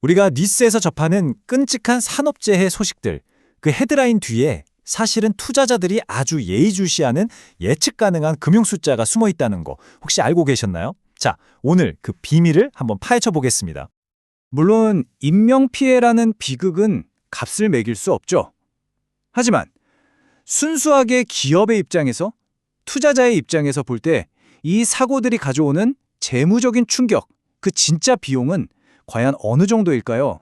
우리가 뉴스에서 접하는 끔찍한 산업재해 소식들, 그 헤드라인 뒤에 사실은 투자자들이 아주 예의주시하는 예측 가능한 금융 숫자가 숨어 있다는 거 혹시 알고 계셨나요? 자, 오늘 그 비밀을 한번 파헤쳐 보겠습니다. 물론 인명피해라는 비극은 값을 매길 수 없죠. 하지만 순수하게 기업의 입장에서, 투자자의 입장에서 볼 때 이 사고들이 가져오는 재무적인 충격, 그 진짜 비용은 과연 어느 정도일까요?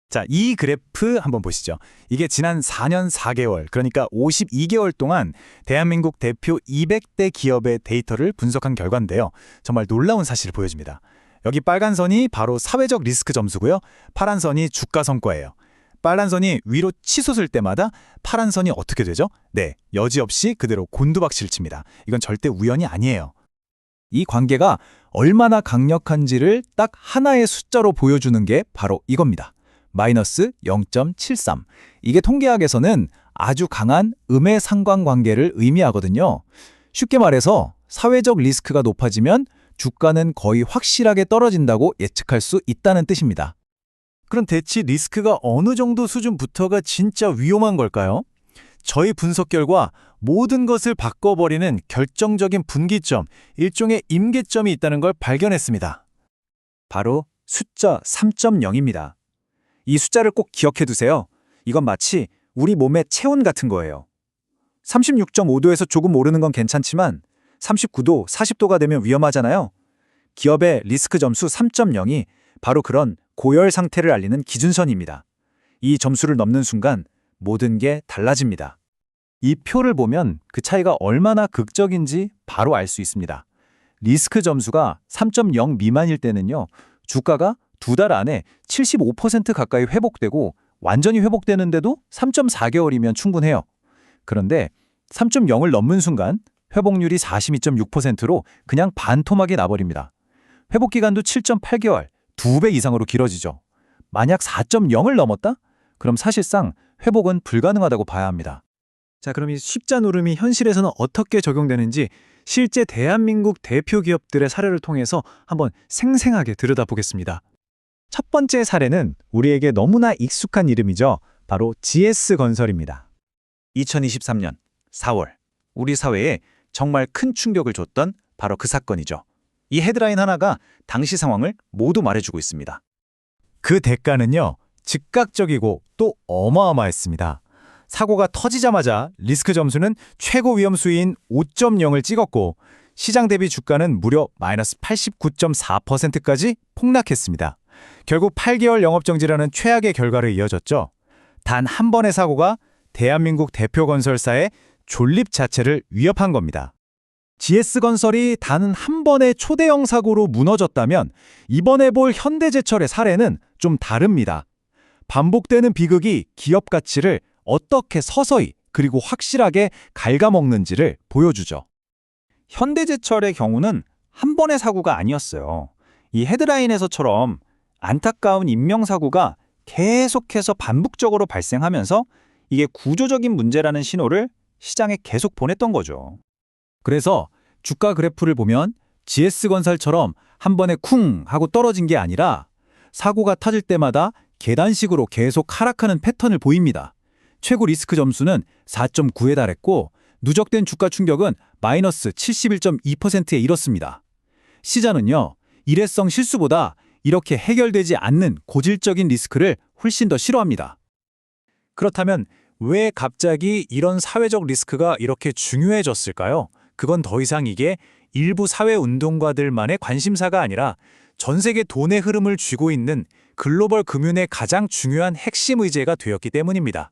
자, 이 그래프 한번 보시죠. 이게 지난 4년 4개월, 그러니까 52개월 동안 대한민국 대표 200대 기업의 데이터를 분석한 결과인데요. 정말 놀라운 사실을 보여줍니다. 여기 빨간 선이 바로 사회적 리스크 점수고요. 파란 선이 주가 성과예요. 빨간 선이 위로 치솟을 때마다 파란 선이 어떻게 되죠? 네, 여지없이 그대로 곤두박질 칩니다. 이건 절대 우연이 아니에요. 이 관계가 얼마나 강력한지를 딱 하나의 숫자로 보여주는 게 바로 이겁니다. 마이너스 0.73. 이게 통계학에서는 아주 강한 음의 상관관계를 의미하거든요. 쉽게 말해서 사회적 리스크가 높아지면 주가는 거의 확실하게 떨어진다고 예측할 수 있다는 뜻입니다. 그럼 대체 리스크가 어느 정도 수준부터가 진짜 위험한 걸까요? 저희 분석 결과 모든 것을 바꿔버리는 결정적인 분기점, 일종의 임계점이 있다는 걸 발견했습니다. 바로 숫자 3.0입니다. 이 숫자를 꼭 기억해 두세요. 이건 마치 우리 몸의 체온 같은 거예요. 36.5도에서 조금 오르는 건 괜찮지만 39도, 40도가 되면 위험하잖아요. 기업의 리스크 점수 3.0이 바로 그런 고열 상태를 알리는 기준선입니다. 이 점수를 넘는 순간 모든 게 달라집니다. 이 표를 보면 그 차이가 얼마나 극적인지 바로 알 수 있습니다. 리스크 점수가 3.0 미만일 때는요, 주가가 2달 안에 75% 가까이 회복되고 완전히 회복되는데도 3.4개월이면 충분해요. 그런데 3.0을 넘는 순간 회복률이 42.6%로 그냥 반토막이 나버립니다. 회복 기간도 7.8개월, 2배 이상으로 길어지죠. 만약 4.0을 넘었다? 그럼 사실상 회복은 불가능하다고 봐야 합니다. 자, 그럼 이 십자누름이 현실에서는 어떻게 적용되는지 실제 대한민국 대표 기업들의 사례를 통해서 한번 생생하게 들여다보겠습니다. 첫 번째 사례는 우리에게 너무나 익숙한 이름이죠. 바로 GS건설입니다. 2023년 4월, 우리 사회에 정말 큰 충격을 줬던 바로 그 사건이죠. 이 헤드라인 하나가 당시 상황을 모두 말해주고 있습니다. 그 대가는요, 즉각적이고 또 어마어마했습니다. 사고가 터지자마자 리스크 점수는 최고 위험 수위인 5.0을 찍었고 시장 대비 주가는 무려 마이너스 89.4%까지 폭락했습니다. 결국 8개월 영업정지라는 최악의 결과를 이어졌죠. 단 한 번의 사고가 대한민국 대표 건설사의 존립 자체를 위협한 겁니다. GS건설이 단 한 번의 초대형 사고로 무너졌다면 이번에 볼 현대제철의 사례는 좀 다릅니다. 반복되는 비극이 기업 가치를 어떻게 서서히 그리고 확실하게 갉아먹는지를 보여주죠. 현대제철의 경우는 한 번의 사고가 아니었어요. 이 헤드라인에서처럼 안타까운 인명사고가 계속해서 반복적으로 발생하면서 이게 구조적인 문제라는 신호를 시장에 계속 보냈던 거죠. 그래서 주가 그래프를 보면 GS건설처럼 한 번에 쿵 하고 떨어진 게 아니라 사고가 터질 때마다 계단식으로 계속 하락하는 패턴을 보입니다. 최고 리스크 점수는 4.9에 달했고 누적된 주가 충격은 마이너스 71.2%에 이렇습니다. 시장은요, 일회성 실수보다 이렇게 해결되지 않는 고질적인 리스크를 훨씬 더 싫어합니다. 그렇다면 왜 갑자기 이런 사회적 리스크가 이렇게 중요해졌을까요? 그건 더 이상 이게 일부 사회운동가들만의 관심사가 아니라 전 세계 돈의 흐름을 쥐고 있는 글로벌 금융의 가장 중요한 핵심 의제가 되었기 때문입니다.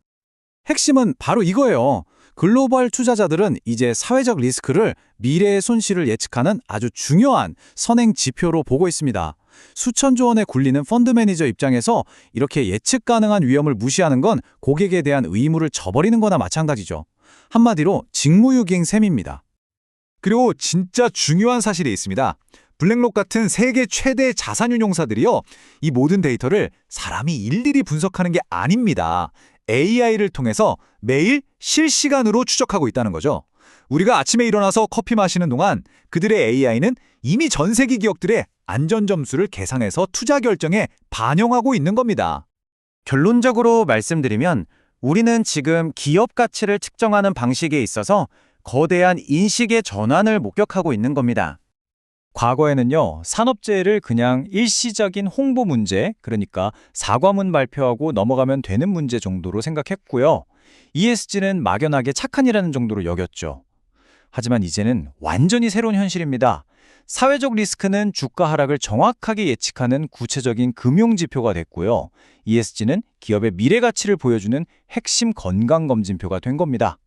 핵심은 바로 이거예요. 글로벌 투자자들은 이제 사회적 리스크를 미래의 손실을 예측하는 아주 중요한 선행 지표로 보고 있습니다. 수천조 원에 굴리는 펀드 매니저 입장에서 이렇게 예측 가능한 위험을 무시하는 건 고객에 대한 의무를 저버리는 거나 마찬가지죠. 한마디로 직무유기행 셈입니다. 그리고 진짜 중요한 사실이 있습니다. 블랙록 같은 세계 최대 자산운용사들이요, 이 모든 데이터를 사람이 일일이 분석하는 게 아닙니다. AI를 통해서 매일 실시간으로 추적하고 있다는 거죠. 우리가 아침에 일어나서 커피 마시는 동안 그들의 AI는 이미 전 세계 기업들의 안전점수를 계산해서 투자 결정에 반영하고 있는 겁니다. 결론적으로 말씀드리면 우리는 지금 기업 가치를 측정하는 방식에 있어서 거대한 인식의 전환을 목격하고 있는 겁니다. 과거에는요, 산업재해를 그냥 일시적인 홍보 문제, 그러니까 사과문 발표하고 넘어가면 되는 문제 정도로 생각했고요. ESG는 막연하게 착한 일하는 정도로 여겼죠. 하지만 이제는 완전히 새로운 현실입니다. 사회적 리스크는 주가 하락을 정확하게 예측하는 구체적인 금융 지표가 됐고요. ESG는 기업의 미래 가치를 보여주는 핵심 건강검진표가 된 겁니다.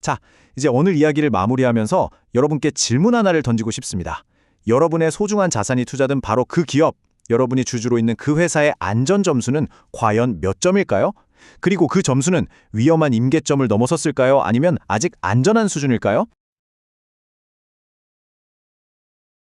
자, 이제 오늘 이야기를 마무리하면서 여러분께 질문 하나를 던지고 싶습니다. 여러분의 소중한 자산이 투자된 바로 그 기업, 여러분이 주주로 있는 그 회사의 안전 점수는 과연 몇 점일까요? 그리고 그 점수는 위험한 임계점을 넘어섰을까요? 아니면 아직 안전한 수준일까요?